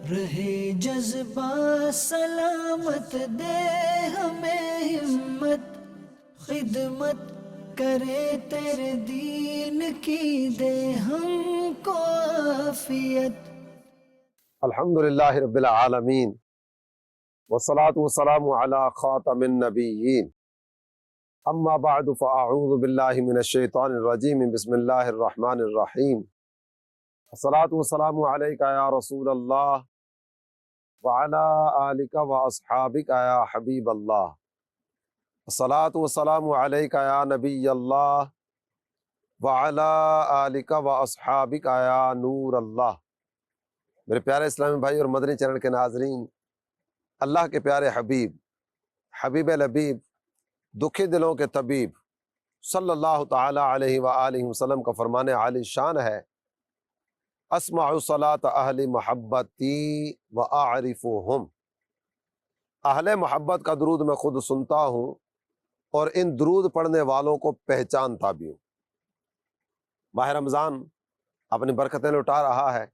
رہے جذبہ سلامت، دے ہمیں ہمت، خدمت کرے تیرے دین کی، دے ہم کو عافیت۔ الحمد للہ رب العالمین والصلاة والسلام علی خاتم النبیین، اما بعد فاعوذ باللہ من الشیطان الرجیم، بسم اللہ الرحمن الرحیم۔ الصلاة والسلام علیک یا رسول اللہ وعلی آلک واصحابک یا حبیب اللہ۔ الصلاة والسلام علیک یا نبی اللہ وعلی آلک واصحابک یا نور اللہ۔ میرے پیارے اسلامی بھائی اور مدنی چینل کے ناظرین، اللہ کے پیارے حبیب، حبیب لبیب، دکھی دلوں کے طبیب صلی اللہ تعالی علیہ وآلہ وسلم کا فرمان عالی شان ہے، اسمع صلاۃ اہل محبتی واعرفهم۔ اہل محبت کا درود میں خود سنتا ہوں اور ان درود پڑھنے والوں کو پہچانتا بھی ہوں۔ ماہ رمضان اپنی برکتیں لٹا رہا ہے۔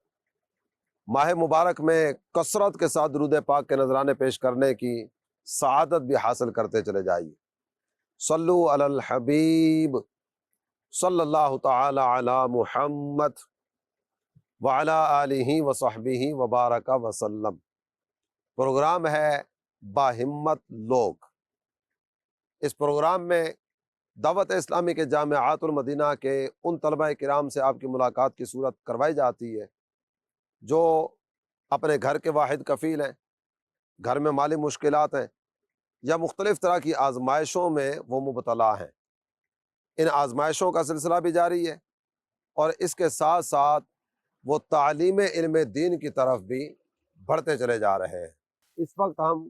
ماہ مبارک میں کثرت کے ساتھ درود پاک کے نذرانے پیش کرنے کی سعادت بھی حاصل کرتے چلے جائیے۔ صلو علی الحبیب صلی اللہ تعالی علی محمد وعلی آلہ وصحبہ وبارک وسلم۔ پروگرام ہے باہمت لوگ۔ اس پروگرام میں دعوت اسلامی کے جامعات المدینہ کے ان طلبہ کرام سے آپ کی ملاقات کی صورت کروائی جاتی ہے جو اپنے گھر کے واحد کفیل ہیں، گھر میں مالی مشکلات ہیں یا مختلف طرح کی آزمائشوں میں وہ مبتلا ہیں۔ ان آزمائشوں کا سلسلہ بھی جاری ہے اور اس کے ساتھ ساتھ وہ تعلیم علم دین کی طرف بھی بڑھتے چلے جا رہے ہیں۔ اس وقت ہم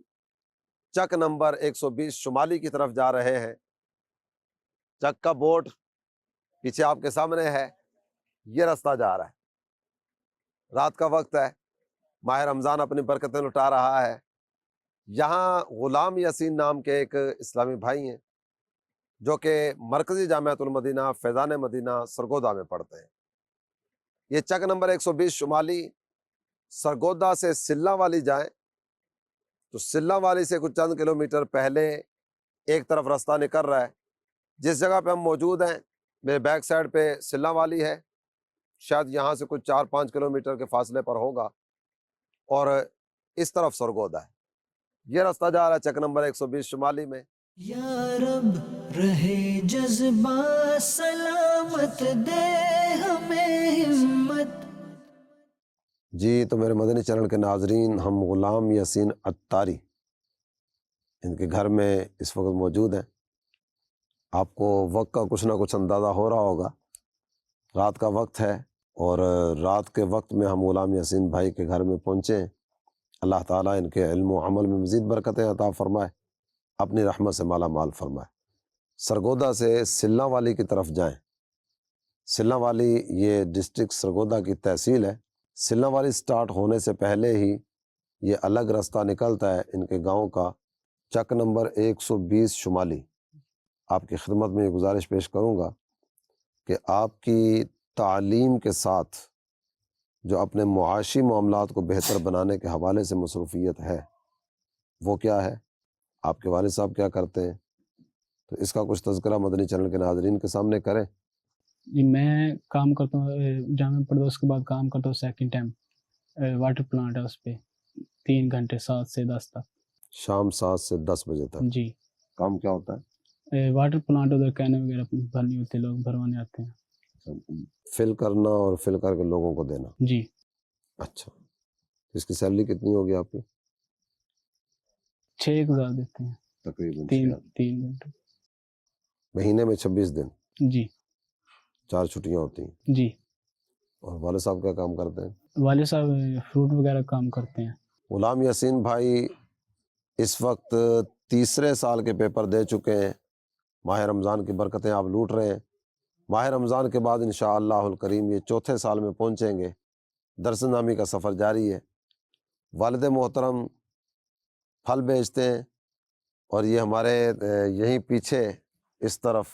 چک نمبر 120 شمالی کی طرف جا رہے ہیں۔ چک کا بورڈ پیچھے آپ کے سامنے ہے، یہ راستہ جا رہا ہے۔ رات کا وقت ہے، ماہ رمضان اپنی برکتیں لٹا رہا ہے۔ یہاں غلام یاسین نام کے ایک اسلامی بھائی ہیں جو کہ مرکزی جامعۃ المدینہ فیضان مدینہ سرگودا میں پڑھتے ہیں۔ یہ چک نمبر 120 شمالی سرگودا سے سلہ والی جائیں تو سلہ والی سے کچھ چند کلومیٹر پہلے ایک طرف راستہ نکل رہا ہے۔ جس جگہ پہ ہم موجود ہیں میرے بیک سائڈ پہ سلہ والی ہے، شاید یہاں سے کچھ 4-5 کلومیٹر کے فاصلے پر ہوگا، اور اس طرف سرگودا ہے۔ یہ راستہ جا رہا ہے چک نمبر 120 شمالی میں۔ یا رب رہے جذبہ سلامت، دے ہمیں ہمت۔ جی تو میرے مدنی چینل کے ناظرین، ہم غلام یاسین عطاری ان کے گھر میں اس وقت موجود ہیں۔ آپ کو وقت کا کچھ نہ کچھ اندازہ ہو رہا ہوگا، رات کا وقت ہے، اور رات کے وقت میں ہم غلام یاسین بھائی کے گھر میں پہنچے ہیں۔ اللہ تعالیٰ ان کے علم و عمل میں مزید برکتیں عطا فرمائے، اپنی رحمت سے مالا مال فرمائے۔ سرگودا سے سلہ والی کی طرف جائیں۔ سلہ والی یہ ڈسٹرکٹ سرگودا کی تحصیل ہے۔ سلہ والی سٹارٹ ہونے سے پہلے ہی یہ الگ راستہ نکلتا ہے ان کے گاؤں کا، چک نمبر 120 شمالی۔ آپ کی خدمت میں یہ گزارش پیش کروں گا کہ آپ کی تعلیم کے ساتھ جو اپنے معاشی معاملات کو بہتر بنانے کے حوالے سے مصروفیت ہے وہ کیا ہے، آپ کے والد صاحب کیا کرتے ہیں، تو اس کا کچھ تذکرہ مدنی چینل کے ناظرین کے سامنے کریں۔ جی میں کام کرتا ہوں جامعہ پڑھتا ہوں، اس کے بعد کام کرتا ہوں سیکنڈ ٹائم واٹر پلانٹ ہے، اس پہ 3 گھنٹے 7 سے 10 تک، شام 7 سے 10 بجے تک۔ جی کام کیا ہوتا ہے؟ واٹر پلانٹ ادھر کہنے وغیرہ بھرنی ہوتی ہے، لوگ بھروانے آتے ہیں۔ فل کرنا اور فل کر کے لوگوں کو دینا۔ جی اچھا، اس کی سیلری کتنی ہوگی آپ کی؟ 6,000 دیتے ہیں، تقریباً 3 گھنٹے۔ مہینے میں 26 دن، جی 4 چھٹیاں ہوتی ہیں۔ جی اور والد صاحب کیا کام کرتے ہیں؟ والد صاحب فروٹ وغیرہ کام کرتے ہیں۔ غلام یاسین بھائی اس وقت تیسرے سال کے پیپر دے چکے ہیں۔ ماہ رمضان کی برکتیں آپ لوٹ رہے ہیں۔ ماہ رمضان کے بعد انشاءاللہ الکریم یہ 4تھے سال میں پہنچیں گے۔ درس نامی کا سفر جاری ہے۔ والد محترم پھل بیچتے ہیں، اور یہ ہمارے یہیں پیچھے اس طرف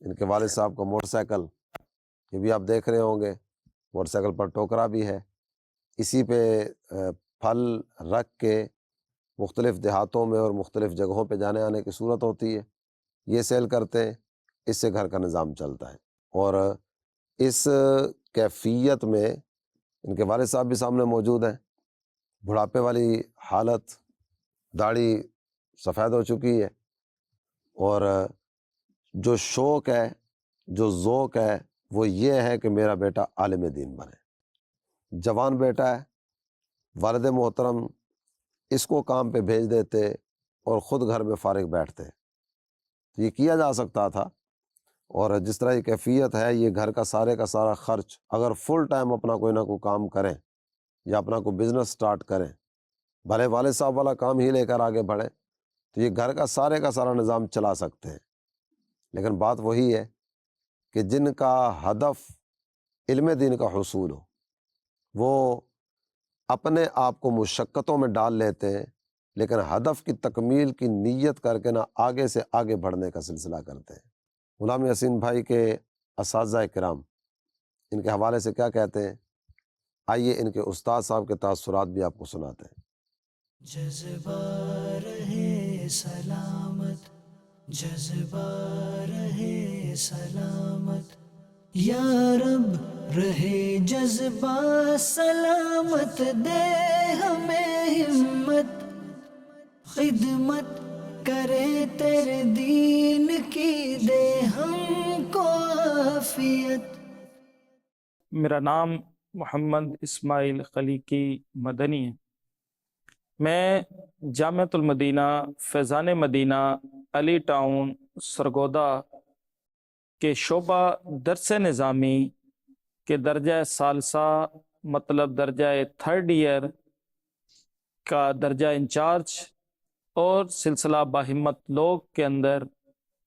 ان کے والد صاحب کا موٹر سائیکل، یہ بھی آپ دیکھ رہے ہوں گے، موٹر سائیکل پر ٹوکرا بھی ہے، اسی پہ پھل رکھ کے مختلف دیہاتوں میں اور مختلف جگہوں پہ جانے آنے کی صورت ہوتی ہے، یہ سیل کرتے ہیں، اس سے گھر کا نظام چلتا ہے۔ اور اس کیفیت میں ان کے والد صاحب بھی سامنے موجود ہیں، بڑھاپے والی حالت، داڑھی سفید ہو چکی ہے، اور جو شوق ہے، جو ذوق ہے، وہ یہ ہے کہ میرا بیٹا عالم دین بنے۔ جوان بیٹا ہے، والد محترم اس کو کام پہ بھیج دیتے اور خود گھر میں فارغ بیٹھتے۔ یہ کیا جا سکتا تھا، اور جس طرح یہ کیفیت ہے، یہ گھر کا سارا خرچ اگر فل ٹائم اپنا کوئی نہ کوئی کام کریں یا اپنا کوئی بزنس سٹارٹ کریں، بھلے والد صاحب والا کام ہی لے کر آگے بڑھیں، تو یہ گھر کا سارا نظام چلا سکتے ہیں۔ لیکن بات وہی ہے کہ جن کا ہدف علم دین کا حصول ہو، وہ اپنے آپ کو مشقتوں میں ڈال لیتے ہیں، لیکن ہدف کی تکمیل کی نیت کر کے نہ آگے سے آگے بڑھنے کا سلسلہ کرتے ہیں۔ غلام یاسین بھائی کے اساتذہ کرام ان کے حوالے سے کیا کہتے ہیں، آئیے ان کے استاد صاحب کے تاثرات بھی آپ کو سناتے ہیں۔ جذبہ رہے سلامت، جذبہ رہے سلامت، یا رب رہے جذبہ سلامت، دے ہمیں ہمت، خدمت کرے تیرے دین کی، دے ہم کو عافیت۔ میرا نام محمد اسماعیل خلیقی مدنی ہے۔ میں جامعۃ المدینہ فیضان مدینہ علی ٹاؤن سرگودا کے شعبہ درس نظامی کے درجہ ثالثہ مطلب درجہ 3rd ایئر کا درجہ انچارج اور سلسلہ باہمت لوگ کے اندر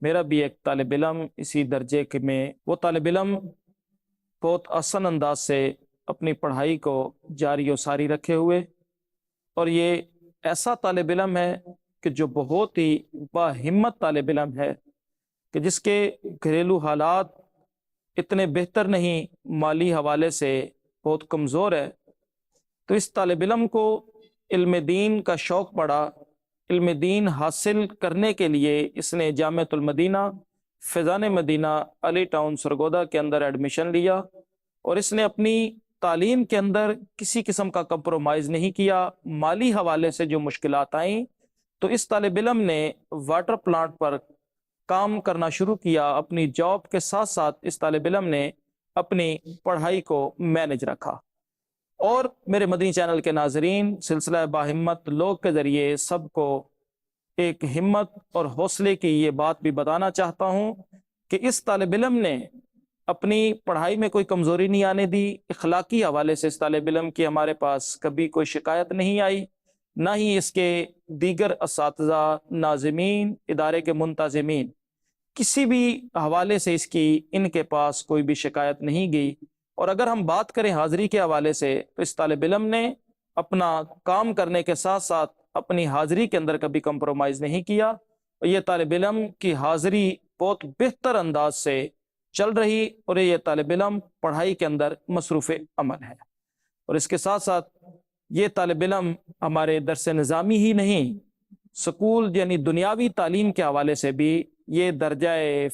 میرا بھی ایک طالب علم اسی درجے کے میں، وہ طالب علم بہت آسان انداز سے اپنی پڑھائی کو جاری و ساری رکھے ہوئے، اور یہ ایسا طالب علم ہے کہ جو بہت ہی باہمت طالب علم ہے، کہ جس کے گھریلو حالات اتنے بہتر نہیں، مالی حوالے سے بہت کمزور ہے، تو اس طالب علم کو علم دین کا شوق پڑا۔ علم دین حاصل کرنے کے لیے اس نے جامعۃ المدینہ فیضان مدینہ علی ٹاؤن سرگودا کے اندر ایڈمیشن لیا، اور اس نے اپنی تعلیم کے اندر کسی قسم کا کمپرومائز نہیں کیا۔ مالی حوالے سے جو مشکلات آئیں تو اس طالب علم نے واٹر پلانٹ پر کام کرنا شروع کیا۔ اپنی جاب کے ساتھ ساتھ اس طالب علم نے اپنی پڑھائی کو مینج رکھا۔ اور میرے مدنی چینل کے ناظرین، سلسلہ باہمت لوگ کے ذریعے سب کو ایک ہمت اور حوصلے کی یہ بات بھی بتانا چاہتا ہوں کہ اس طالب علم نے اپنی پڑھائی میں کوئی کمزوری نہیں آنے دی۔ اخلاقی حوالے سے اس طالب علم کی ہمارے پاس کبھی کوئی شکایت نہیں آئی، نہ ہی اس کے دیگر اساتذہ، ناظمین، ادارے کے منتظمین، کسی بھی حوالے سے ان کے پاس کوئی بھی شکایت نہیں گئی۔ اور اگر ہم بات کریں حاضری کے حوالے سے تو اس طالب علم نے اپنا کام کرنے کے ساتھ ساتھ اپنی حاضری کے اندر کبھی کمپرومائز نہیں کیا، اور یہ طالب علم کی حاضری بہت بہتر انداز سے چل رہی، اور یہ طالب علم پڑھائی کے اندر مصروف عمل ہے۔ اور اس کے ساتھ ساتھ یہ طالب علم ہمارے درس نظامی ہی نہیں، سکول یعنی دنیاوی تعلیم کے حوالے سے بھی یہ درجہ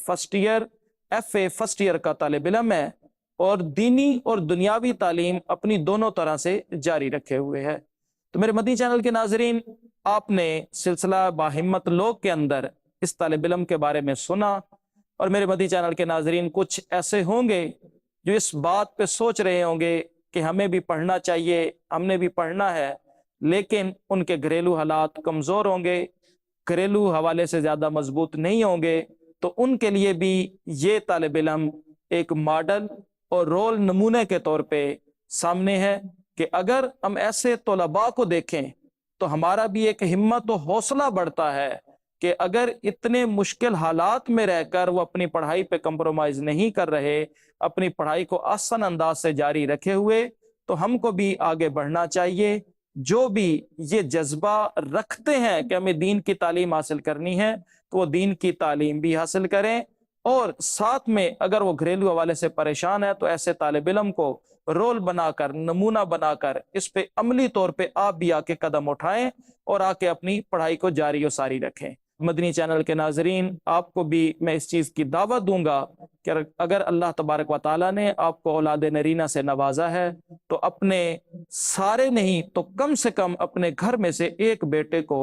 first year FA first year کا طالب علم ہے، اور دینی اور دنیاوی تعلیم اپنی دونوں طرح سے جاری رکھے ہوئے ہے۔ تو میرے مدنی چینل کے ناظرین، آپ نے سلسلہ باہمت لوگ کے اندر اس طالب علم کے بارے میں سنا، اور میرے مدنی چینل کے ناظرین کچھ ایسے ہوں گے جو اس بات پہ سوچ رہے ہوں گے کہ ہمیں بھی پڑھنا چاہیے، ہم نے بھی پڑھنا ہے، لیکن ان کے گھریلو حالات کمزور ہوں گے، گھریلو حوالے سے زیادہ مضبوط نہیں ہوں گے، تو ان کے لیے بھی یہ طالب علم ایک ماڈل اور رول نمونے کے طور پہ سامنے ہے کہ اگر ہم ایسے طلباء کو دیکھیں تو ہمارا بھی ایک ہمت و حوصلہ بڑھتا ہے کہ اگر اتنے مشکل حالات میں رہ کر وہ اپنی پڑھائی پہ کمپرومائز نہیں کر رہے، اپنی پڑھائی کو آسان انداز سے جاری رکھے ہوئے، تو ہم کو بھی آگے بڑھنا چاہیے۔ جو بھی یہ جذبہ رکھتے ہیں کہ ہمیں دین کی تعلیم حاصل کرنی ہے تو وہ دین کی تعلیم بھی حاصل کریں، اور ساتھ میں اگر وہ گھریلو حوالے سے پریشان ہے تو ایسے طالب علم کو رول بنا کر نمونہ بنا کر اس پہ عملی طور پہ آپ بھی آ کے قدم اٹھائیں اور آ کے اپنی پڑھائی کو جاری و ساری رکھیں۔ مدنی چینل کے ناظرین، آپ کو بھی میں اس چیز کی دعوت دوں گا کہ اگر اللہ تبارک و تعالیٰ نے آپ کو اولاد نرینہ سے نوازا ہے تو اپنے سارے نہیں تو کم سے کم اپنے گھر میں سے ایک بیٹے کو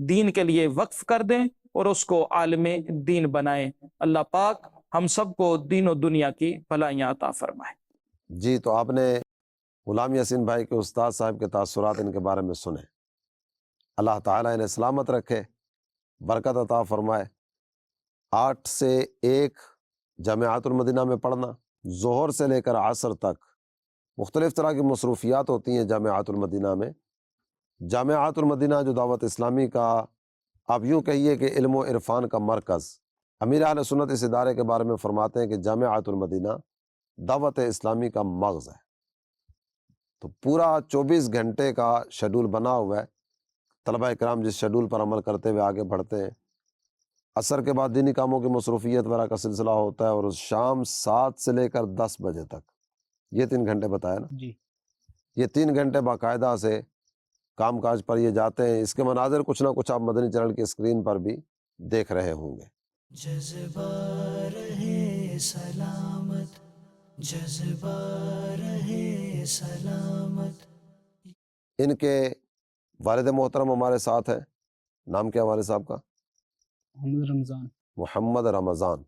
دین کے لیے وقف کر دیں اور اس کو عالم دین بنائیں۔ اللہ پاک ہم سب کو دین و دنیا کی بھلائیاں عطا فرمائے۔ جی، تو آپ نے غلام یاسین بھائی کے استاد صاحب کے تاثرات ان کے بارے میں سنے۔ اللہ تعالیٰ انہیں سلامت رکھے، برکت عطا فرمائے۔ 8 سے 1 جامعۃ المدینہ میں پڑھنا، ظہر سے لے کر عصر تک مختلف طرح کی مصروفیات ہوتی ہیں جامعۃ المدینہ میں۔ جامعۃ المدینہ جو دعوت اسلامی کا، آپ یوں کہیے کہ علم و عرفان کا مرکز، امیر اہل سنت اس ادارے کے بارے میں فرماتے ہیں کہ جامعۃ المدینہ دعوت اسلامی کا مغز ہے۔ تو پورا 24 گھنٹے کا شیڈول بنا ہوا ہے، طلبہ کرام جس شیڈول پر عمل کرتے ہوئے آگے بڑھتے ہیں۔ عصر کے بعد دینی کاموں کی مصروفیت وغیرہ کا سلسلہ ہوتا ہے، اور شام 7 سے لے کر 10 بجے تک، یہ 3 گھنٹے بتایا نا، جی یہ 3 گھنٹے باقاعدہ سے کام کاج پر یہ جاتے ہیں۔ اس کے مناظر کچھ نہ کچھ آپ مدنی چینل کی اسکرین پر بھی دیکھ رہے ہوں گے۔ جذبہ رہے سلامت، جذبہ رہے سلامت۔ ان کے والد محترم ہمارے ساتھ ہیں، نام کیا والد صاحب کا؟ محمد رمضان۔ محمد رمضان۔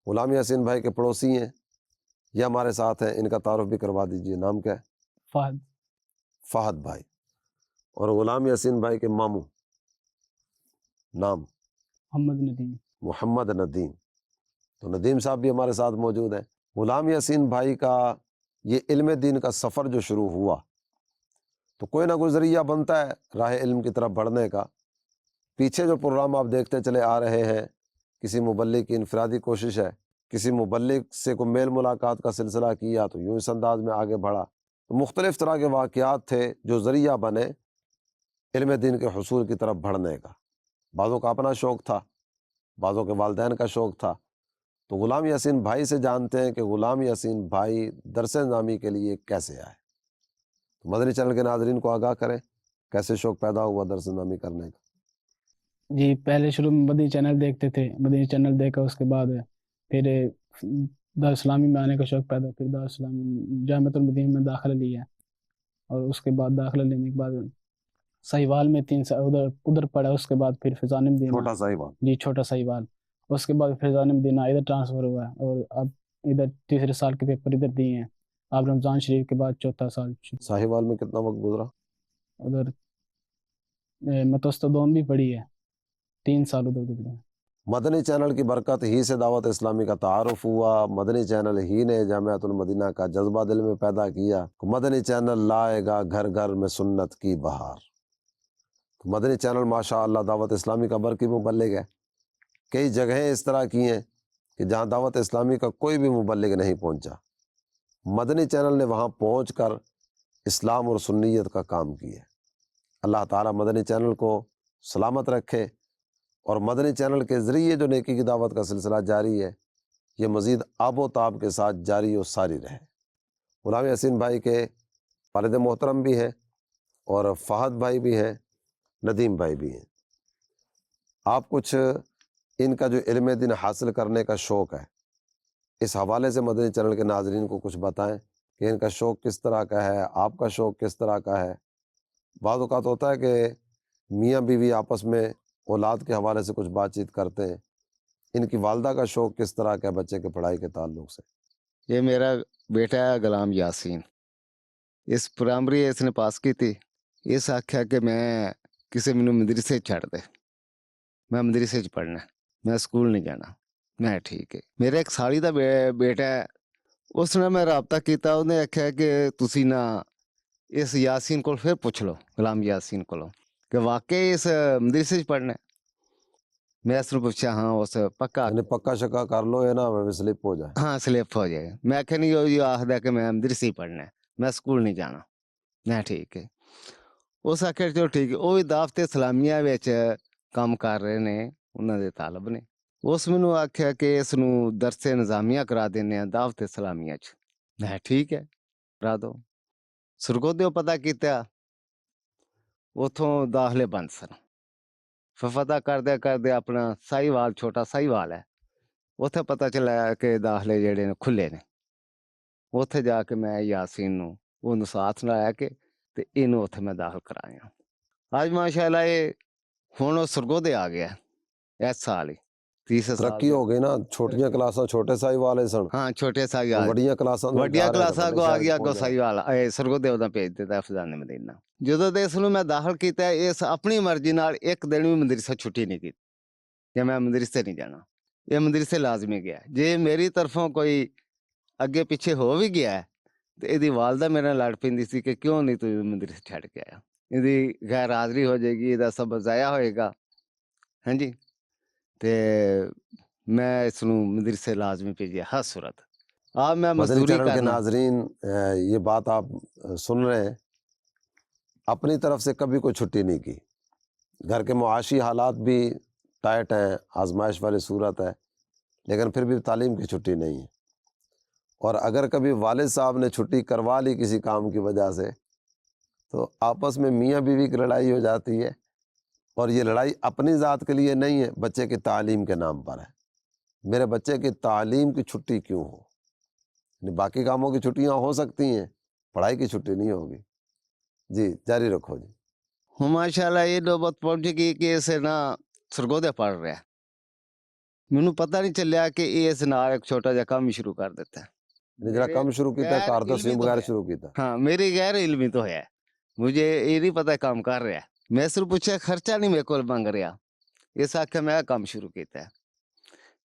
غلام یاسین بھائی کے پڑوسی ہیں، یہ ہمارے ساتھ ہیں، ان کا تعارف بھی کروا دیجئے، نام کیا ہے؟ فہد۔ فہد بھائی۔ اور غلام یاسین بھائی کے ماموں، نام؟ محمد ندیم۔ محمد ندیم۔ تو ندیم صاحب بھی ہمارے ساتھ موجود ہیں۔ غلام یاسین بھائی کا یہ علم دین کا سفر جو شروع ہوا، تو کوئی نہ کوئی ذریعہ بنتا ہے راہ علم کی طرف بڑھنے کا۔ پیچھے جو پروگرام آپ دیکھتے چلے آ رہے ہیں، کسی مبلغ کی انفرادی کوشش ہے، کسی مبلغ سے کوئی میل ملاقات کا سلسلہ کیا تو یوں اس انداز میں آگے بڑھا۔ تو مختلف طرح کے واقعات تھے جو ذریعہ بنے علم دین کے حصول کی طرف بڑھنے کا۔ بعضوں کا اپنا شوق تھا، بعضوں کے والدین کا شوق تھا۔ تو غلام یاسین بھائی سے جانتے ہیں کہ غلام یاسین بھائی درس نظامی کے لیے کیسے آئے۔ تو مدنی چینل کے ناظرین کو آگاہ کریں کیسے شوق پیدا ہوا درس نظامی کرنے کا۔ جی پہلے شروع میں مدنی چینل دیکھتے تھے، مدنی چینل دیکھا، اس کے بعد پھر دارالاسلامی میں آنے کا شوق پیدا، پھر دارالاسلامی جامعۃ المدینہ میں داخلہ لیا، اور اس کے بعد داخلہ لینے کے بعد سہیوال میں 3 سال ادھر پڑھا، اس کے بعد پھر فیضان مدینہ، چھوٹا صاحب۔ جی چھوٹا سہیوال، اس کے بعد فیضان مدینہ ادھر ٹرانسفر ہوا، اور اب ادھر تیسرے سال کے پیپر ادھر دیے ہیں۔ اب رمضان شریف کے بعد چوتھا سال ساہیوال میں کتنا وقت گزرا؟ ادھر متوسط دوم بھی پڑھی ہے، 3 سال ادھر گزرے ہیں۔ مدنی چینل کی برکت ہی سے دعوت اسلامی کا تعارف ہوا، مدنی چینل ہی نے جامعۃ المدینہ کا جذبہ دل میں پیدا کیا۔ مدنی چینل لائے گا گھر گھر میں سنت کی بہار۔ مدنی چینل ماشاء اللہ دعوت اسلامی کا برقی مبلغ ہے۔ کئی جگہیں اس طرح کی ہیں کہ جہاں دعوت اسلامی کا کوئی بھی مبلغ نہیں پہنچا، مدنی چینل نے وہاں پہنچ کر اسلام اور سنیت کا کام کیا۔ اللہ تعالیٰ مدنی چینل کو سلامت رکھے، اور مدنی چینل کے ذریعے جو نیکی کی دعوت کا سلسلہ جاری ہے، یہ مزید آب و تاب کے ساتھ جاری و ساری رہے۔ غلام یاسین بھائی کے والد محترم بھی ہیں، اور فہد بھائی بھی ہیں، ندیم بھائی بھی ہیں۔ آپ کچھ ان کا جو علم دین حاصل کرنے کا شوق ہے، اس حوالے سے مدنی چینل کے ناظرین کو کچھ بتائیں کہ ان کا شوق کس طرح کا ہے، آپ کا شوق کس طرح کا ہے۔ بعض اوقات ہوتا ہے کہ میاں بیوی آپس میں اولاد کے حوالے سے کچھ بات چیت کرتے ہیں، ان کی والدہ کا شوق کس طرح کا ہے بچے کے پڑھائی کے تعلق سے؟ یہ میرا بیٹا ہے غلام یاسین، اس پرائمری اس نے پاس کی تھی، اس آخیا کہ میں کسی مینوں مدرسے چھڑ دے، میں مدرسے چ پڑھنا، میں سکول نہیں جانا۔ میں ٹھیک ہے۔ میرے ایک سالی دا بیٹا ہے، اس نے میں رابطہ کیتا، انہیں آخیا کہ تسی نہ اس یاسین کو پھر پوچھ لو، غلام یاسین کو کہ واقعی اس مدرسے چ پڑھنا ہے۔ میں اس نے پوچھا، ہاں اس پکا، یعنی پکا شکا کر لو ہے نا، میں سلپ ہو جائے۔ ہاں سلپ ہو جائے گا۔ میں آخیا نہیں، یہ آخر کہ میں مدرسے ہی پڑھنا ہے، میں سکول نہیں جانا۔ میں ٹھیک ہے۔ اس آخر چلو ٹھیک ہے۔ وہ بھی دعوت اسلامیہ وچ کام کر رہے نے، انہوں دے طالب نے۔ اس مینوں آخیا کہ اس نوں درس نظامیہ کرا دینے دعوت اسلامیہ چ۔ میں ٹھیک ہے۔ ਕਰਾ ਦਿਓ। ਸਰਗੋਦਿਓ ਪਤਾ ਕੀਤਾ, ਉੱਥੋਂ ਦਾਖਲੇ ਬੰਦ ਸਨ। ਫਿਰ ਪਤਾ ਕਰਦੇ ਆਪਣਾ ਸਾਹੀਵਾਲ, ਛੋਟਾ ਸਾਹੀਵਾਲ ਹੈ, ਉੱਥੇ ਪਤਾ ਚੱਲਿਆ ਕਿ ਦਾਖਲੇ ਜਿਹੜੇ ਨੇ ਖੁੱਲੇ ਨੇ। ਉੱਥੇ ਜਾ ਕੇ ਮੈਂ ਯਾਸੀਨ ਨੂੰ ਉਹਨੂੰ ਸਾਥ ਨਾਲ ਲੈ ਕੇ ਤੇ ਇਹਨੂੰ ਉੱਥੇ ਮੈਂ ਦਾਖਲ ਕਰਾਇਆ। ਅੱਜ ਮਾਸ਼ਾਅੱਲਾ ਇਹ ਹੁਣ ਉਹ ਸਰਗੋਦੇ ਆ ਗਿਆ ਇਸ ਸਾਲ ਹੀ, ਤੀਸਰੇ ਸਾਲ ਤਰੱਕੀ ਹੋ ਗਈ ਨਾ, ਛੋਟੀਆਂ ਕਲਾਸਾਂ ਛੋਟੇ ਸਾਈ ਵਾਲੇ ਸਨ, ਹਾਂ ਛੋਟੇ ਸਾਹੀਵਾਲ, ਵੱਡੀਆਂ ਕਲਾਸਾਂ ਨੂੰ ਵੱਡੀਆਂ ਜਾ ਰਹੇ ਨੇ, ਕਲਾਸਾਂ ਵੱਡੇ ਕੋ ਆ ਸ਼ਹਿਰ ਗਿਆ, ਪਹੁੰਚ ਅੱਗੋਂ ਜਾਣਾ। ਸਾਹੀਵਾਲ ਇਹ ਸਰਗੋਦੇ ਉਹਦਾ ਭੇਜ ਦਿੱਤਾ ਫਜ਼ਾਨੇ ਮਦੀਨਾ। ਜਦੋਂ ਦੇ ਇਸ ਨੂੰ ਮੈਂ ਦਾਖਲ ਕੀਤਾ, ਇਸ ਆਪਣੀ ਮਰਜ਼ੀ ਨਾਲ ਇੱਕ ਦਿਨ ਵੀ ਮਦਰਸਾ ਛੁੱਟੀ ਨਹੀਂ ਕੀਤੀ ਕਿ ਮੈਂ ਮਦਰਸੇ ਨਹੀਂ ਜਾਣਾ। ਇਹ ਮਦਰਸੇ ਲਾਜ਼ਮੀ ਗਿਆ। ਜੇ ਮੇਰੀ ਤਰਫੋਂ ਕੋਈ ਅੱਗੇ ਪਿੱਛੇ ਹੋ ਵੀ ਗਿਆ ਤੇ ਇਹਦੀ ਵਾਲਦਾ ਮੇਰੇ ਨਾਲ ਲੜ ਪੈਂਦੀ ਸੀ ਕਿ ਕਿਉਂ ਨਹੀਂ ਤੂੰ ਮਦਰਸੇ ਛੱਡ ਕੇ ਆਇਆ, ਇਹਦੀ ਗੈਰ ਹਾਜ਼ਰੀ ਹੋ ਜਾਏਗੀ, ਇਹਦਾ ਸਬਕ ਜ਼ਾਇਆ ਹੋਏਗਾ। ਹਾਂਜੀ, ਤੇ میں اس نو مدرسے لازمی بھیجیا ہر صورت۔ میں مدنی مزدوری چینل کے کرنا، ناظرین، یہ بات آپ سن رہے ہیں، اپنی طرف سے کبھی کوئی چھٹی نہیں کی۔ گھر کے معاشی حالات بھی ٹائٹ ہیں، آزمائش والی صورت ہے، لیکن پھر بھی تعلیم کی چھٹی نہیں ہے۔ اور اگر کبھی والد صاحب نے چھٹی کروا لی کسی کام کی وجہ سے تو آپس میں میاں بیوی کی لڑائی ہو جاتی ہے، اور یہ لڑائی اپنی ذات کے لیے نہیں ہے، بچے کی تعلیم کے نام پر ہے۔ میرے بچے کی تعلیم کی چھٹی کیوں ہو؟ باقی کاموں کی چھٹیاں ہو سکتی ہیں، پڑھائی کی چھٹی نہیں ہوگی۔ جی جاری رکھو جی۔ ہوں ماشاءاللہ یہ نوبت پہنچ گئی کہ اسے نا سرگودے پڑھ رہا ہے، مینوں پتہ نہیں چلیا کہ یہ اس نال ایک چھوٹا جا کام شروع کر دیتا ہے۔ جڑا کم شروع کیتا غیر کار علمی تسلیم تو بغیر ہے۔ شروع کیتا۔ ہاں میری غیر علمی تو ہے، مجھے یہ نہیں پتہ کام کر رہا ہے۔ میں صرف پوچھا خرچہ نہیں میرے کو منگ رہا، اس آخیا میں کام شروع کیتا ہے۔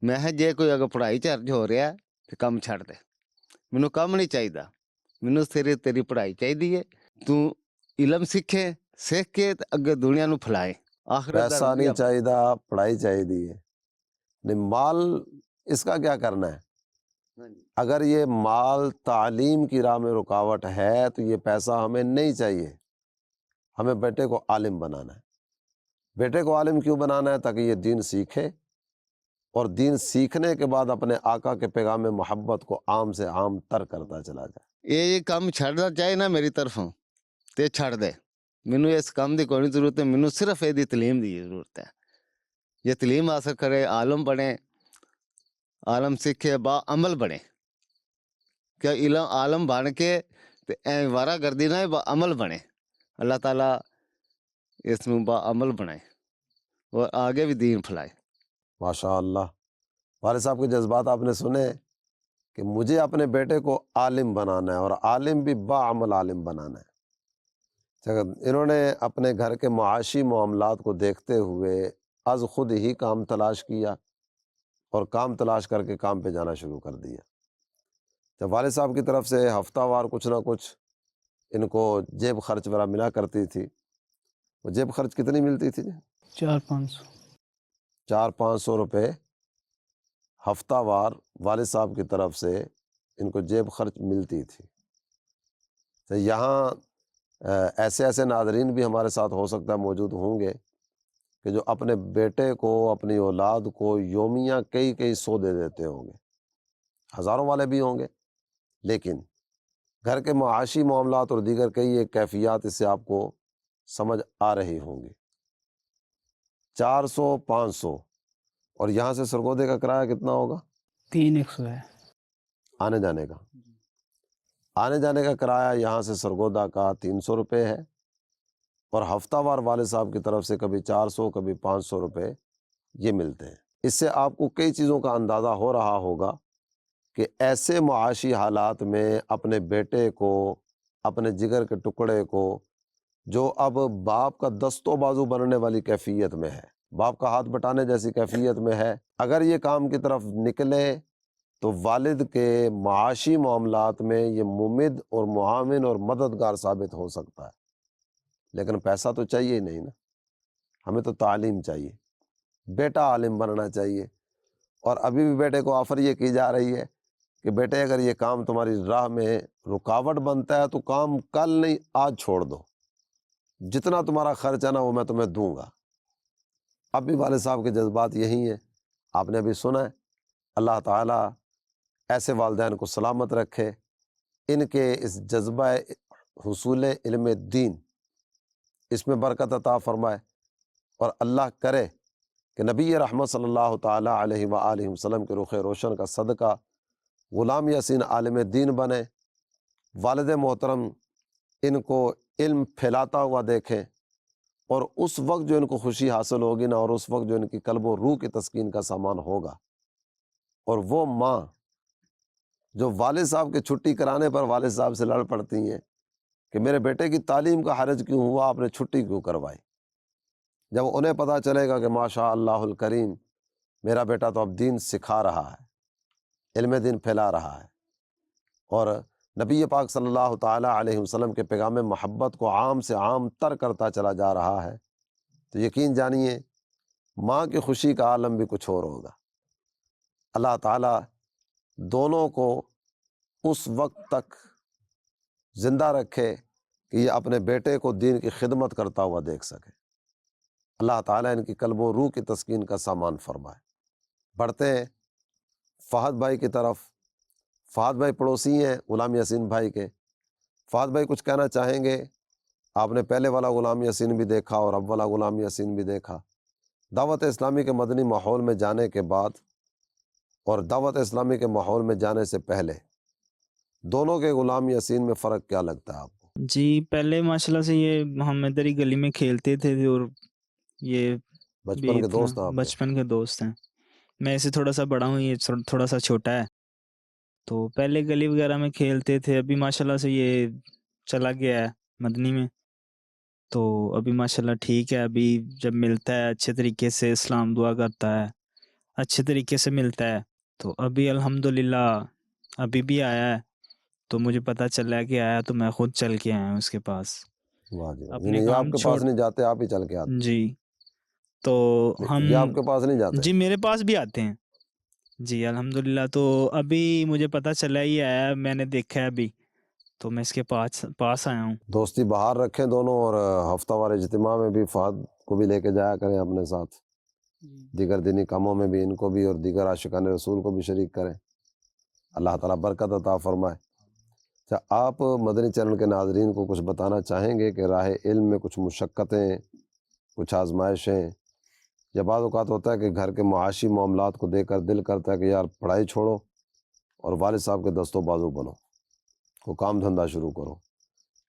میں کہا جے کوئی اگر پڑھائی چرج ہو رہا ہے تو کام چھڑ دے، مینوں کام نہیں چاہیے، مینوں تیری پڑھائی چاہیے، تو علم سیکھے، سیکھ کے تے اگے دنیا نو پھیلائے، آخرت دا پیسہ روزیہ نہیں چاہیے، پڑھائی چاہیے۔ مال اس کا کیا کرنا ہے؟ بنے۔ اگر یہ مال تعلیم کی راہ میں رکاوٹ ہے تو یہ پیسہ ہمیں نہیں چاہیے۔ ہمیں بیٹے کو عالم بنانا ہے۔ بیٹے کو عالم کیوں بنانا ہے؟ تاکہ یہ دین سیکھے، اور دین سیکھنے کے بعد اپنے آقا کے پیغام محبت کو عام سے عام تر کرتا چلا جائے۔ یہ کام چھڑنا چاہے نا میری طرفوں تے چھڑ دے، مینوں اس کام دی کوئی نہیں ضرورت ہے، مینوں صرف یہ تعلیم دی ضرورت ہے۔ یہ تعلیم حاصل کرے، عالم بنے، عالم سیکھے، با عمل بنے، کہ علم عالم بن کے تے وارا گردی نہ با عمل بنے۔ اللہ تعالیٰ اس نو با عمل بنائے اور آگے بھی دین پھیلائے۔ ماشاء اللہ، والد صاحب کے جذبات آپ نے سنے کہ مجھے اپنے بیٹے کو عالم بنانا ہے، اور عالم بھی باعمل عالم بنانا ہے۔ انہوں نے اپنے گھر کے معاشی معاملات کو دیکھتے ہوئے از خود ہی کام تلاش کیا، اور کام تلاش کر کے کام پہ جانا شروع کر دیا۔ جب والد صاحب کی طرف سے ہفتہ وار کچھ نہ کچھ ان کو جیب خرچ وغیرہ ملا کرتی تھی، وہ جیب خرچ کتنی ملتی تھی؟ 400-500 400-500 روپے ہفتہ وار والد صاحب کی طرف سے ان کو جیب خرچ ملتی تھی۔ تو یہاں ایسے ناظرین بھی ہمارے ساتھ ہو سکتا ہے موجود ہوں گے کہ جو اپنے بیٹے کو، اپنی اولاد کو یومیہ کئی سو دے دیتے ہوں گے، ہزاروں والے بھی ہوں گے، لیکن گھر کے معاشی معاملات اور دیگر کئی ایک کیفیات اس سے آپ کو سمجھ آ رہی ہوں گی۔ 400-500، اور یہاں سے سرگودے کا کرایہ کتنا ہوگا؟ 300 ہے آنے جانے کا۔ آنے جانے کا کرایہ یہاں سے سرگودا کا 300 روپے ہے، اور ہفتہ وار والد صاحب کی طرف سے کبھی 400 کبھی 500 روپے یہ ملتے ہیں۔ اس سے آپ کو کئی چیزوں کا اندازہ ہو رہا ہوگا کہ ایسے معاشی حالات میں اپنے بیٹے کو، اپنے جگر کے ٹکڑے کو، جو اب باپ کا دست و بازو بننے والی کیفیت میں ہے، باپ کا ہاتھ بٹانے جیسی کیفیت میں ہے، اگر یہ کام کی طرف نکلے تو والد کے معاشی معاملات میں یہ ممد اور معاون اور مددگار ثابت ہو سکتا ہے۔ لیکن پیسہ تو چاہیے ہی نہیں نا، ہمیں تو تعلیم چاہیے، بیٹا عالم بننا چاہیے۔ اور ابھی بھی بیٹے کو آفر یہ کی جا رہی ہے کہ بیٹے اگر یہ کام تمہاری راہ میں رکاوٹ بنتا ہے تو کام کل نہیں آج چھوڑ دو، جتنا تمہارا خرچ ہے نا وہ میں تمہیں دوں گا۔ اب بھی والد صاحب کے جذبات یہی ہیں، آپ نے ابھی سنا ہے۔ اللہ تعالیٰ ایسے والدین کو سلامت رکھے، ان کے اس جذبہ حصول علم دین اس میں برکت عطا فرمائے، اور اللہ کرے کہ نبی رحمت صلی اللہ تعالیٰ علیہ وآلہ وسلم کے رخ روشن کا صدقہ غلام یاسین عالم دین بنے، والد محترم ان کو علم پھیلاتا ہوا دیکھیں، اور اس وقت جو ان کو خوشی حاصل ہوگی نا، اور اس وقت جو ان کی قلب و روح کی تسکین کا سامان ہوگا، اور وہ ماں جو والد صاحب کے چھٹی کرانے پر والد صاحب سے لڑ پڑتی ہیں کہ میرے بیٹے کی تعلیم کا حرج کیوں ہوا، آپ نے چھٹی کیوں کروائی، جب انہیں پتہ چلے گا کہ ماشاء اللہ الکریم میرا بیٹا تو اب دین سکھا رہا ہے، علم دین پھیلا رہا ہے، اور نبی پاک صلی اللہ تعالیٰ علیہ وسلم کے پیغام محبت کو عام سے عام تر کرتا چلا جا رہا ہے، تو یقین جانیے ماں کی خوشی کا عالم بھی کچھ اور ہوگا۔ اللہ تعالیٰ دونوں کو اس وقت تک زندہ رکھے کہ یہ اپنے بیٹے کو دین کی خدمت کرتا ہوا دیکھ سکے۔ اللہ تعالیٰ ان کی قلب و روح کی تسکین کا سامان فرمائے۔ بڑھتے ہیں فہد بھائی کی طرف۔ فہد بھائی پڑوسی ہیں غلام یاسین بھائی کے۔ فہد بھائی کچھ کہنا چاہیں گے؟ آپ نے پہلے والا غلام یاسین بھی دیکھا اور اب والا غلام یاسین بھی دیکھا۔ دعوت اسلامی کے مدنی ماحول میں جانے کے بعد اور دعوت اسلامی کے ماحول میں جانے سے پہلے دونوں کے غلام یاسین میں فرق کیا لگتا ہے آپ کو؟ جی پہلے ماشاءاللہ سے یہ ہم ادھر ہی گلی میں کھیلتے تھے اور یہ بچپن بھی کے دوست ہیں آپ کے؟ بچپن کے دوست ہیں۔ میں اسے تھوڑا سا بڑا ہوں، یہ تھوڑا سا چھوٹا ہے، تو پہلے گلی وغیرہ میں کھیلتے تھے۔ ابھی ماشاءاللہ سے یہ چلا گیا ہے مدنی میں، تو ابھی ماشاءاللہ ٹھیک ہے۔ ابھی جب ملتا ہے اچھے طریقے سے اسلام دعا کرتا ہے، اچھے طریقے سے ملتا ہے، تو ابھی الحمدللہ ابھی بھی آیا ہے، تو مجھے پتہ چلا کہ آیا تو میں خود چل کے آیا ہوں اس کے پاس۔ واہ جی واہ، اپنے یعنی یہ آپ کام کے پاس نہیں جاتے، آپ ہی چل کے آتے؟ جی تو ہم یہ آپ کے پاس نہیں جاتے؟ جی میرے پاس بھی آتے ہیں جی الحمدللہ۔ تو ابھی مجھے پتہ چلا ہی آیا، میں نے دیکھا ہے ابھی، تو میں اس کے پاس آیا ہوں۔ دوستی بہار رکھیں دونوں، اور ہفتہ وار اجتماع میں بھی فہد کو بھی لے کے جایا کریں اپنے ساتھ، دیگر دینی کاموں میں بھی ان کو بھی، اور دیگر عاشقان رسول کو بھی شریک کریں۔ اللہ تعالیٰ برکت عطا فرمائے۔ اچھا، آپ مدنی چینل کے ناظرین کو کچھ بتانا چاہیں گے کہ راہ علم میں کچھ مشقتیں، کچھ آزمائشیں، یا بعض اوقات ہوتا ہے کہ گھر کے معاشی معاملات کو دیکھ کر دل کرتا ہے کہ یار پڑھائی چھوڑو اور والد صاحب کے دست و بازو بنو، کوئی کام دھندہ شروع کرو،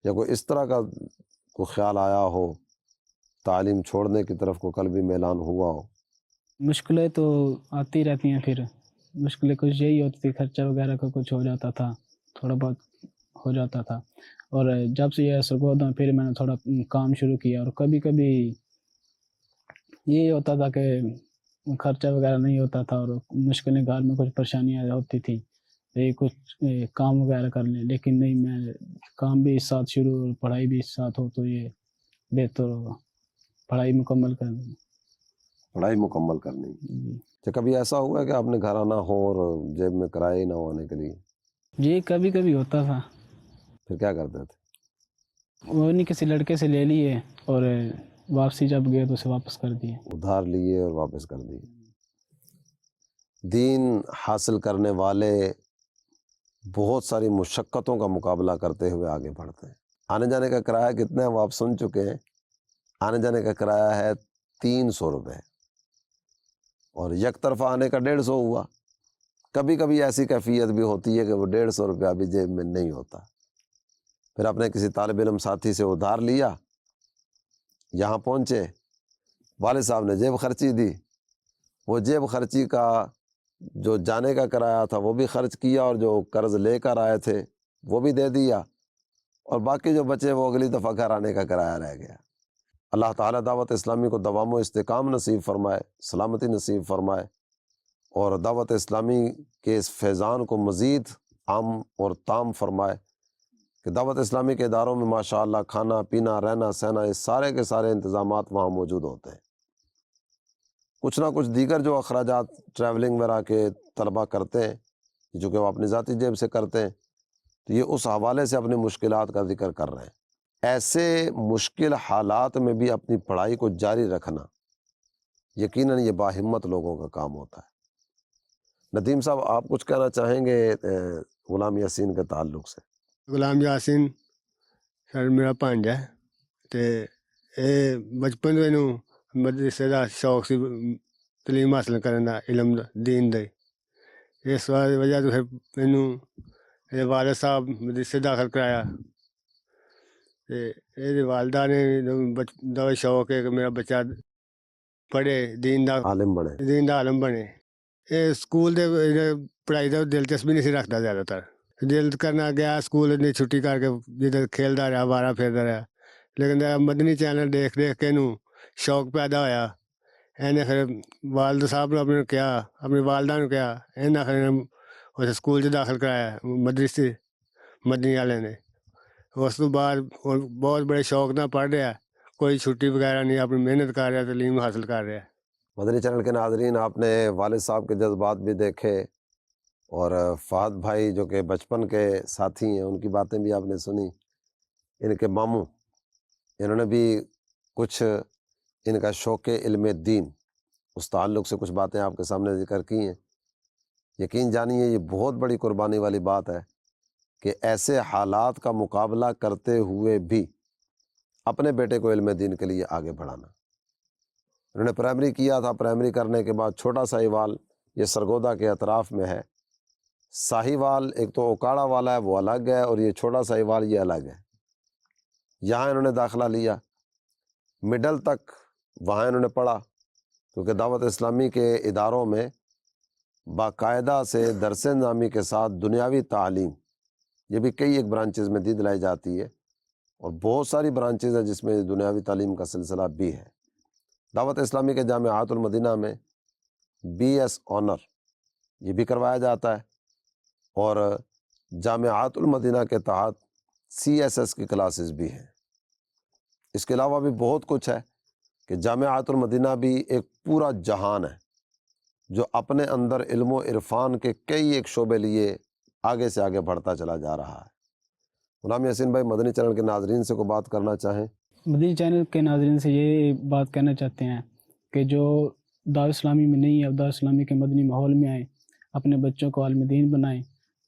یا کوئی اس طرح کا کوئی خیال آیا ہو، تعلیم چھوڑنے کی طرف کوئی قلبی میلان ہوا ہو؟ مشکلیں تو آتی رہتی ہیں، پھر مشکلیں کچھ یہی ہوتی تھی، خرچہ وغیرہ کا کچھ ہو جاتا تھا، تھوڑا بہت ہو جاتا تھا، اور جب سے یہ سرگود ہوں پھر میں نے تھوڑا کام شروع کیا، اور کبھی کبھی یہی ہوتا تھا کہ خرچہ وغیرہ نہیں ہوتا تھا، اور مشکلیں گھر میں کچھ پریشانیاں ہوتی تھیں، یہ کچھ کام وغیرہ کر لیں، لیکن نہیں، میں کام بھی اس ساتھ شروع اور پڑھائی بھی اس ساتھ ہو تو یہ بہتر ہوگا، پڑھائی مکمل کرنی۔ پڑھائی مکمل کرنی۔ جی کہ کبھی ایسا ہوا ہے کہ آپ نے گھر آنا ہو اور جیب میں کرایہ ہی نہ ہونے کے لیے؟ جی کبھی کبھی ہوتا تھا، پھر کیا کرتے تھے؟ وہ نہیں کسی لڑکے سے لے لیے، اور واپسی جب گئے تو اسے واپس کر دیے۔ ادھار لیے اور واپس کر دیے۔ دین حاصل کرنے والے بہت ساری مشقتوں کا مقابلہ کرتے ہوئے آگے بڑھتے ہیں۔ آنے جانے کا کرایہ کتنا ہے وہ آپ سن چکے ہیں۔ آنے جانے کا کرایہ ہے 300 روپے، اور یک طرفہ آنے کا 150 ہوا۔ کبھی کبھی ایسی کیفیت بھی ہوتی ہے کہ وہ 150 روپیہ بھی جیب میں نہیں ہوتا، پھر اپنے کسی طالب علم ساتھی سے ادھار لیا، یہاں پہنچے، والد صاحب نے جیب خرچی دی، وہ جیب خرچی کا جو جانے کا کرایہ تھا وہ بھی خرچ کیا، اور جو قرض لے کر آئے تھے وہ بھی دے دیا، اور باقی جو بچے وہ اگلی دفعہ گھر آنے کا کرایہ رہ گیا۔ اللہ تعالیٰ دعوت اسلامی کو دوام و استحکام نصیب فرمائے، سلامتی نصیب فرمائے، اور دعوت اسلامی کے اس فیضان کو مزید عام اور تام فرمائے کہ دعوت اسلامی کے اداروں میں ماشاءاللہ کھانا پینا رہنا سہنا یہ سارے کے سارے انتظامات وہاں موجود ہوتے ہیں۔ کچھ نہ کچھ دیگر جو اخراجات ٹریولنگ وغیرہ کے طلبہ کرتے ہیں، جو کہ وہ اپنی ذاتی جیب سے کرتے ہیں، تو یہ اس حوالے سے اپنی مشکلات کا ذکر کر رہے ہیں۔ ایسے مشکل حالات میں بھی اپنی پڑھائی کو جاری رکھنا یقیناً یہ باہمت لوگوں کا کام ہوتا ہے۔ ندیم صاحب، آپ کچھ کہنا چاہیں گے غلام یاسین کے تعلق سے؟ ਗੁਲਾਮ ਯਾਸੀਨ ਸਰ ਮੇਰਾ ਭਾਂਜਾ ਹੈ ਤੇ ਇਹ ਬਚਪਨ ਤੋਂ ਇਹਨੂੰ ਮਦਰਸੇ ਦਾ ਸ਼ੌਕ ਸੀ, ਤਾਲੀਮ ਹਾਸਲ ਕਰਨ ਦਾ, ਇਲਮ ਦਾ, ਦੀਨ ਦਾ। ਇਸ ਵਜ੍ਹਾ ਤੋਂ ਫਿਰ ਮੈਨੂੰ ਇਹਦੇ ਵਾਲਿਦ ਸਾਹਿਬ ਮਦਰਸੇ ਦਾਖਲ ਕਰਾਇਆ ਤੇ ਇਹਦੇ ਵਾਲਦਾ ਨੇ ਦਾ ਸ਼ੌਕ ਹੈ ਕਿ ਮੇਰਾ ਬੱਚਾ ਪੜ੍ਹੇ, ਦੀਨ ਦਾ ਆਲਮ ਬਣੇ। ਇਹ ਸਕੂਲ ਦੇ ਪੜ੍ਹਾਈ ਦਾ ਦਿਲਚਸਪੀ ਨਹੀਂ ਸੀ ਰੱਖਦਾ ਜ਼ਿਆਦਾਤਰ। ਦਿਲ ਕਰਨਾ ਗਿਆ ਸਕੂਲ ਨੇ ਛੁੱਟੀ ਕਰਕੇ ਜਿੱਦਾਂ ਖੇਲਦਾ ਰਿਹਾ, ਵਾਰਾ ਫੇਰਦਾ ਰਿਹਾ। ਲੇਕਿਨ ਮਦਨੀ ਚੈਨਲ ਦੇਖ ਦੇਖ ਕੇ ਇਹਨੂੰ ਸ਼ੌਕ ਪੈਦਾ ਹੋਇਆ। ਇਹਨੇ ਫਿਰ ਵਾਲਦ ਸਾਹਿਬ ਨੂੰ ਆਪਣੇ ਕਿਹਾ, ਆਪਣੀ ਵਾਲਦਾ ਨੂੰ ਕਿਹਾ, ਇਹਨਾਂ ਫਿਰ ਉਸ ਸਕੂਲ 'ਚ ਦਾਖਲ ਕਰਾਇਆ ਮਦਰਸੇ ਮਦਨੀ ਵਾਲੇ ਨੇ। ਉਸ ਤੋਂ ਬਾਅਦ ਬਹੁਤ ਬੜੇ ਸ਼ੌਕ ਨਾਲ ਪੜ੍ਹ ਰਿਹਾ, کوئی چھٹی وغیرہ نہیں، اپنی محنت کر رہا ہے، تعلیم حاصل کر رہا ہے۔ مدنی چینل کے ناظرین، آپ نے والد صاحب کے جذبات بھی دیکھے اور فہد بھائی جو کہ بچپن کے ساتھی ہیں ان کی باتیں بھی آپ نے سنی۔ ان کے ماموں انہوں نے بھی کچھ ان کا شوق علم دین اس تعلق سے کچھ باتیں آپ کے سامنے ذکر کی ہیں۔ یقین جانیے یہ بہت بڑی قربانی والی بات ہے کہ ایسے حالات کا مقابلہ کرتے ہوئے بھی اپنے بیٹے کو علم دین کے لیے آگے بڑھانا۔ انہوں نے پرائمری کیا تھا، پرائمری کرنے کے بعد چھوٹا ساہیوال یہ سرگودا کے اطراف میں ہے۔ ساہیوال ایک تو اوکاڑا والا ہے وہ الگ ہے، اور یہ چھوٹا ساہیوال یہ الگ ہے۔ یہاں انہوں نے داخلہ لیا، مڈل تک وہاں انہوں نے پڑھا، کیونکہ دعوت اسلامی کے اداروں میں باقاعدہ سے درس نظامی کے ساتھ دنیاوی تعلیم یہ بھی کئی ایک برانچز میں دی دلائی جاتی ہے، اور بہت ساری برانچز ہیں جس میں دنیاوی تعلیم کا سلسلہ بھی ہے۔ دعوت اسلامی کے جامعات المدینہ میں بی ایس آنر یہ بھی کروایا جاتا ہے، اور جامعات المدینہ کے تحت سی ایس ایس کی کلاسز بھی ہیں۔ اس کے علاوہ بھی بہت کچھ ہے کہ جامعات المدینہ بھی ایک پورا جہان ہے جو اپنے اندر علم و عرفان کے کئی ایک شعبے لیے آگے سے آگے بڑھتا چلا جا رہا ہے۔ غلام یاسین بھائی مدنی چینل کے ناظرین سے کوئی بات کرنا چاہیں؟ مدنی چینل کے ناظرین سے یہ بات کہنا چاہتے ہیں کہ جو دعوت اسلامی میں نہیں ہے، دعوت اسلامی کے مدنی ماحول میں آئیں، اپنے بچوں کو عالم دین بنائیں،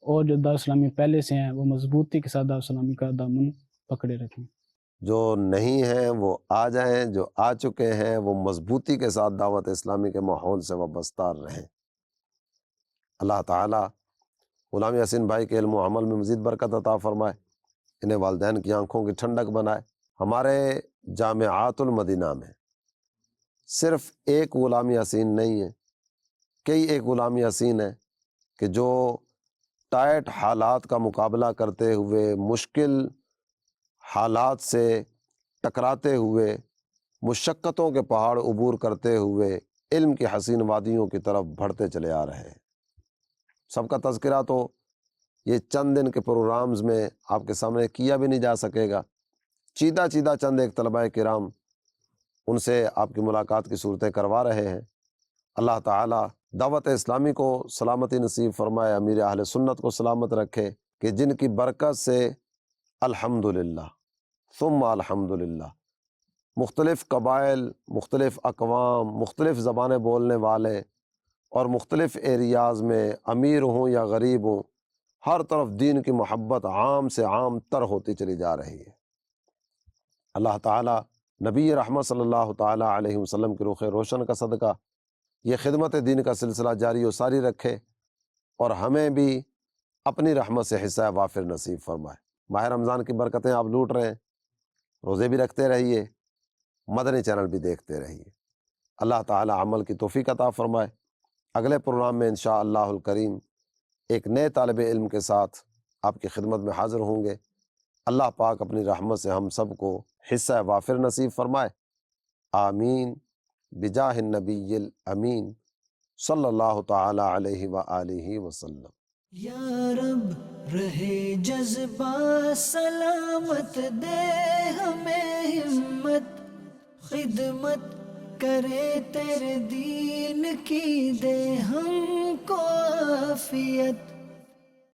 اور جو دعوت اسلامی پہلے سے ہیں وہ مضبوطی کے ساتھ دعوت اسلامی کا دامن پکڑے رکھیں۔ جو نہیں ہیں وہ آ جائیں، جو آ چکے ہیں وہ مضبوطی کے ساتھ دعوت اسلامی کے ماحول سے وابستہ رہیں۔ اللہ تعالیٰ غلام یاسین بھائی کے علم و عمل میں مزید برکت عطا فرمائے، انہیں والدین کی آنکھوں کی ٹھنڈک بنائے۔ ہمارے جامعات المدینہ میں صرف ایک غلام یاسین نہیں ہے، کئی ایک غلام یاسین ہیں کہ جو ٹائٹ حالات کا مقابلہ کرتے ہوئے، مشکل حالات سے ٹکراتے ہوئے، مشقتوں کے پہاڑ عبور کرتے ہوئے علم کی حسین وادیوں کی طرف بڑھتے چلے آ رہے ہیں۔ سب کا تذکرہ تو یہ چند دن کے پروگرامز میں آپ کے سامنے کیا بھی نہیں جا سکے گا۔ چیدہ چیدہ چند ایک طلبہ کرام ان سے آپ کی ملاقات کی صورتیں کروا رہے ہیں۔ اللہ تعالیٰ دعوت اسلامی کو سلامتی نصیب فرمائے، امیر اہل سنت کو سلامت رکھے، کہ جن کی برکت سے الحمدللہ ثم الحمدللہ مختلف قبائل، مختلف اقوام، مختلف زبانیں بولنے والے اور مختلف ایریاز میں امیر ہوں یا غریب ہوں، ہر طرف دین کی محبت عام سے عام تر ہوتی چلی جا رہی ہے۔ اللہ تعالیٰ نبی رحمت صلی اللہ تعالیٰ علیہ وسلم کی رخ روشن کا صدقہ یہ خدمت دین کا سلسلہ جاری و ساری رکھے، اور ہمیں بھی اپنی رحمت سے حصہ وافر نصیب فرمائے۔ ماہ رمضان کی برکتیں آپ لوٹ رہے ہیں، روزے بھی رکھتے رہیے، مدنی چینل بھی دیکھتے رہیے۔ اللہ تعالیٰ عمل کی توفیق عطا فرمائے۔ اگلے پروگرام میں انشاءاللہ الکریم ایک نئے طالب علم کے ساتھ آپ کی خدمت میں حاضر ہوں گے۔ اللہ پاک اپنی رحمت سے ہم سب کو حصہ وافر نصیب فرمائے، آمین، بجاہ النبی الامین صلی اللہ تعالی علیہ وآلہ وسلم۔ یا رب رہے جذبہ سلامت، دے ہمیں ہمت، خدمت کرے تیرے دین کی، دے ہم کو عافیت۔